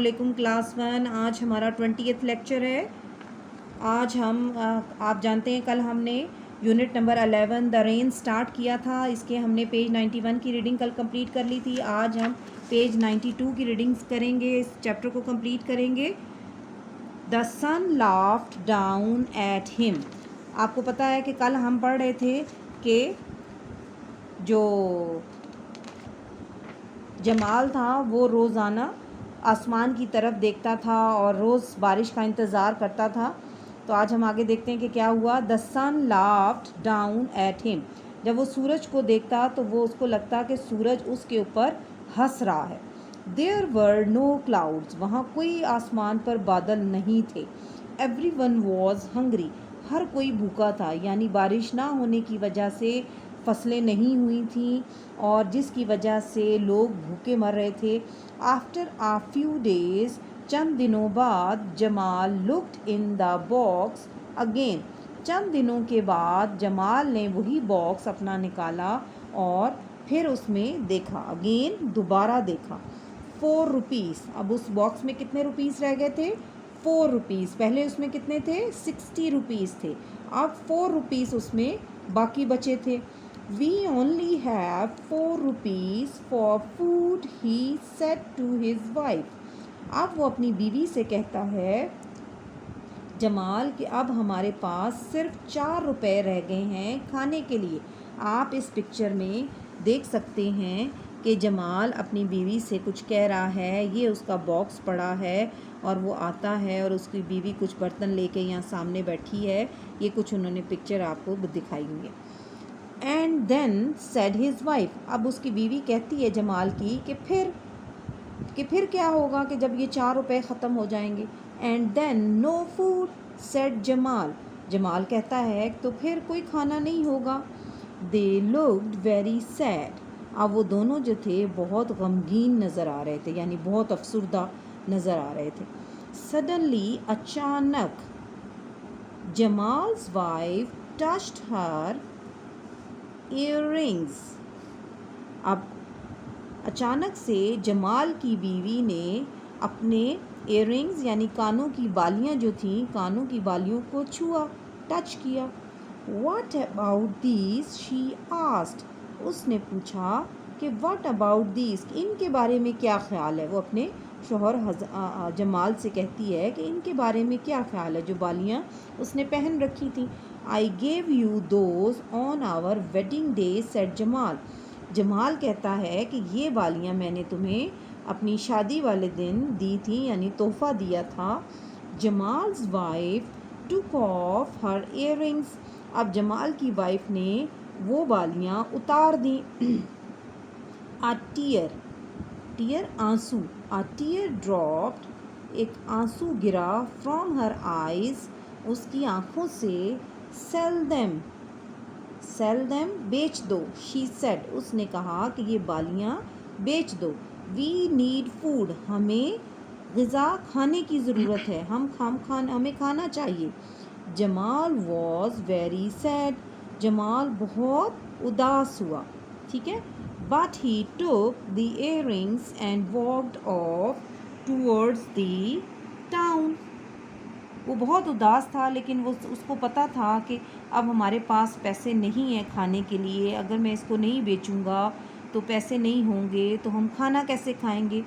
अस्सलामुअलैकुम क्लास 1। आज हमारा 20th लेक्चर है। आज हम आप जानते हैं कल हमने unit number 11 the rain start किया था। इसके हमने पेज 91 की रीडिंग कल कंप्लीट कर ली थी। आज हम पेज 92 की रीडिंग्स करेंगे, इस चैप्टर को कंप्लीट करेंगे। The sun laughed down at him. आपको पता है कि कल हम पढ़ रहे थे कि जो जमाल था वो रोज़ाना आसमान की तरफ देखता था और रोज़ बारिश का इंतज़ार करता था। तो आज हम आगे देखते हैं कि क्या हुआ। The sun laughed down at him. जब वो सूरज को देखता तो वो उसको लगता कि सूरज उसके ऊपर हंस रहा है। There were no clouds. वहाँ कोई आसमान पर बादल नहीं थे। Everyone was hungry. हर कोई भूखा था, यानी बारिश ना होने की वजह से फसलें नहीं हुई थीं और जिसकी वजह से लोग भूखे मर रहे थे। आफ्टर आ फ्यू डेज, चंद दिनों बाद, Jamal looked in the box again. चंद दिनों के बाद जमाल ने वही बॉक्स अपना निकाला और फिर उसमें देखा। अगेन, दोबारा देखा। 4 रुपीज़। अब उस बॉक्स में कितने रुपीज़ रह गए थे? 4 रुपीज़। पहले उसमें कितने थे? 60 रुपीज़ थे। अब 4 रुपीज़ उसमें बाकी बचे थे। We only have 4 rupees for food, he said to his wife. अब वो अपनी बीवी से कहता है जमाल कि अब हमारे पास सिर्फ 4 रुपए रह गए हैं खाने के लिए। आप इस पिक्चर में देख सकते हैं कि जमाल अपनी बीवी से कुछ कह रहा है। ये उसका बॉक्स पड़ा है और वो आता है और उसकी बीवी कुछ बर्तन लेके यहाँ सामने बैठी है। ये कुछ उन्होंने पिक्चर आपको दिखाएंगे। And then said his wife. अब उसकी बीवी कहती है जमाल की कि फिर क्या होगा कि जब ये 4 रुपए ख़त्म हो जाएंगे। And then no food said Jamal. Jamal कहता है तो फिर कोई खाना नहीं होगा। They looked very sad. अब वो दोनों जो थे बहुत गमगीन नज़र आ रहे थे, यानी बहुत अफसुर्दा नज़र आ रहे थे। सडनली, अचानक, जमाल्स वाइफ टच्ड हर ईयररिंग्स। अब अचानक से जमाल की बीवी ने अपने ईयररिंग्स यानी कानों की बालियां जो थीं, कानों की बालियों को छुआ, टच किया। What about these she asked. उसने पूछा कि व्हाट अबाउट दीज, इनके बारे में क्या ख्याल है। वो अपने शोहर जमाल से कहती है कि इनके बारे में क्या ख्याल है, जो बालियां उसने पहन रखी थी। I gave you those on our wedding day said Jamal. Jamal कहता है कि ये बालियां मैंने तुम्हें अपनी शादी वाले दिन दी थी, यानी तोहफ़ा दिया था। Jamal's wife took off her earrings. अब जमाल की वाइफ ने वो बालियां उतार दी। आ टीयर आंसू। आ टीयर ड्रॉप्ड। एक आंसू गिरा। फ्रॉम हर आइज, उसकी आंखों से। सेल देम बेच दो। शी सेड, उसने कहा कि ये बालियां बेच दो। वी नीड फूड, हमें ग़िज़ा खाने की ज़रूरत है, हमें खाना चाहिए। Jamal was very sad. Jamal बहुत उदास हुआ, ठीक है। But he took the earrings and walked of towards the town. वो बहुत उदास था, लेकिन वो उसको पता था कि अब हमारे पास पैसे नहीं हैं खाने के लिए। अगर मैं इसको नहीं बेचूंगा तो पैसे नहीं होंगे, तो हम खाना कैसे खाएंगे,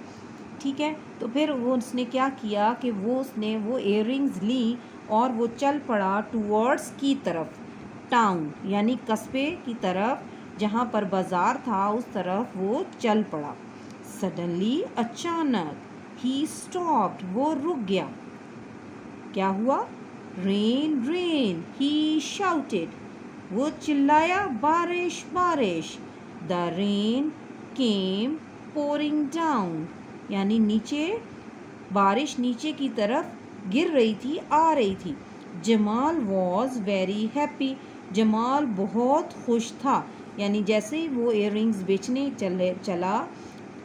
ठीक है। तो फिर वो उसने क्या किया कि उसने वो ईयररिंग्स ली और वो चल पड़ा टूवर्ड्स की तरफ, टाउन यानी कस्बे की तरफ, जहाँ पर बाज़ार था उस तरफ वो चल पड़ा। सडनली, अचानक, ही स्टॉप्ड, वो रुक गया। क्या हुआ? रेन रेन, ही शाउटेड, वो चिल्लाया बारिश बारिश। The rain came pouring down, यानी नीचे बारिश नीचे की तरफ गिर रही थी, आ रही थी। Jamal was very happy. Jamal बहुत खुश था, यानी जैसे ही वो ईयररिंग्स बेचने चला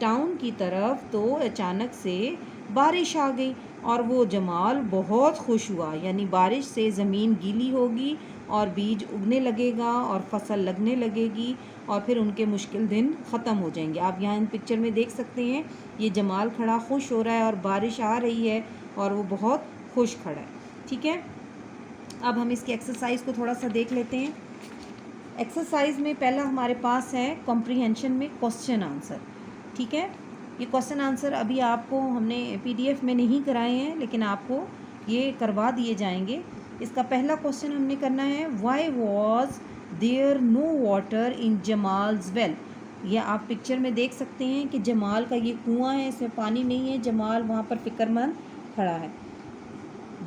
टाउन की तरफ, तो अचानक से बारिश आ गई और वो जमाल बहुत खुश हुआ, यानी बारिश से ज़मीन गीली होगी और बीज उगने लगेगा और फसल लगने लगेगी और फिर उनके मुश्किल दिन ख़त्म हो जाएंगे। आप यहाँ इन पिक्चर में देख सकते हैं, ये जमाल खड़ा खुश हो रहा है और बारिश आ रही है और वो बहुत खुश खड़ा है। ठीक है, अब हम इसकी एक्सरसाइज को थोड़ा सा देख लेते हैं। एक्सरसाइज में पहला हमारे पास है कॉम्प्रीहेंशन में क्वेश्चन आंसर। ठीक है, ये क्वेश्चन आंसर अभी आपको हमने PDF में नहीं कराए हैं, लेकिन आपको ये करवा दिए जाएंगे। इसका पहला क्वेश्चन हमने करना है, why was there no water in Jamal's well. यह आप पिक्चर में देख सकते हैं कि जमाल का ये कुआं है, इसमें पानी नहीं है, जमाल वहाँ पर फ़िक्रमंद खड़ा है।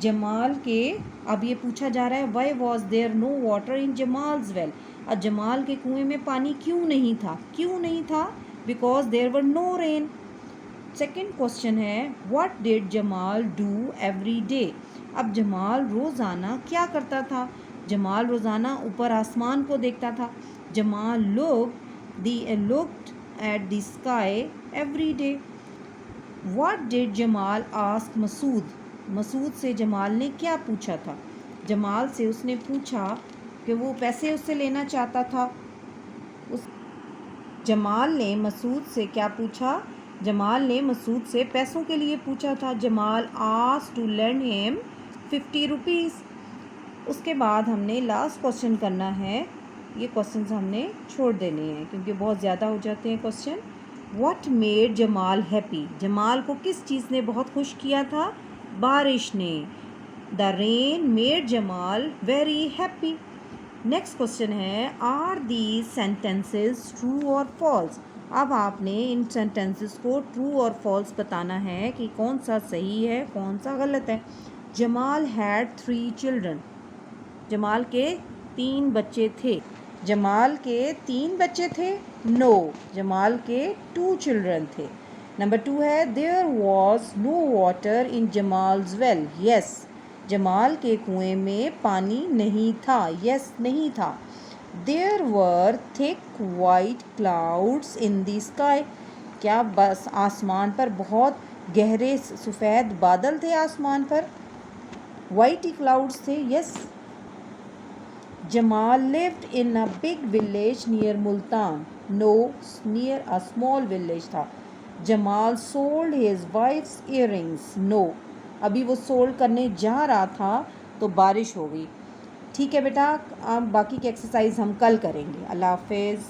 जमाल के अब ये पूछा जा रहा है, why was there no water in Jamal's well. और जमाल के कुएं में पानी क्यों नहीं था? क्यों नहीं था? Because there were no rain. Second question है, what did Jamal do every day. अब जमाल रोज़ाना क्या करता था? जमाल रोज़ाना ऊपर आसमान को देखता था। Jamal looked at the sky every day. What did Jamal ask Masood. Masood से जमाल ने क्या पूछा था? जमाल से उसने पूछा कि वो पैसे उससे लेना चाहता था। जमाल ने मसूद से क्या पूछा? जमाल ने मसूद से पैसों के लिए पूछा था। Jamal asked to lend him 50 rupees. उसके बाद हमने लास्ट क्वेश्चन करना है। ये क्वेश्चन हमने छोड़ देने हैं क्योंकि बहुत ज़्यादा हो जाते हैं question. What made Jamal happy. Jamal को किस चीज़ ने बहुत खुश किया था? बारिश ने। The rain made Jamal very happy. Next question है, आर दीज सेंटेंसेस ट्रू और फॉल्स। अब आपने इन सेंटेंसेस को ट्रू और फॉल्स बताना है कि कौन सा सही है, कौन सा गलत है। Jamal had 3 children. जमाल के 3 बच्चे थे। जमाल के 3 बच्चे थे? नो, जमाल के 2 चिल्ड्रन थे। नंबर 2 है, there was no water in Jamal's well. Yes, Jamal के कुएं में पानी नहीं था। यस, नहीं था। There were thick white clouds in the sky. क्या बस आसमान पर बहुत गहरे सफ़ेद बादल थे? आसमान पर वाइट क्लाउड्स थे। Yes. Jamal lived in a big village near Multan. No, near a small village था। Jamal sold his wife's earrings. No, अभी वो सोल्ड करने जा रहा था तो बारिश हो गई। ठीक है बेटा, अब बाकी की एक्सरसाइज हम कल करेंगे। अल्लाह हाफिज़।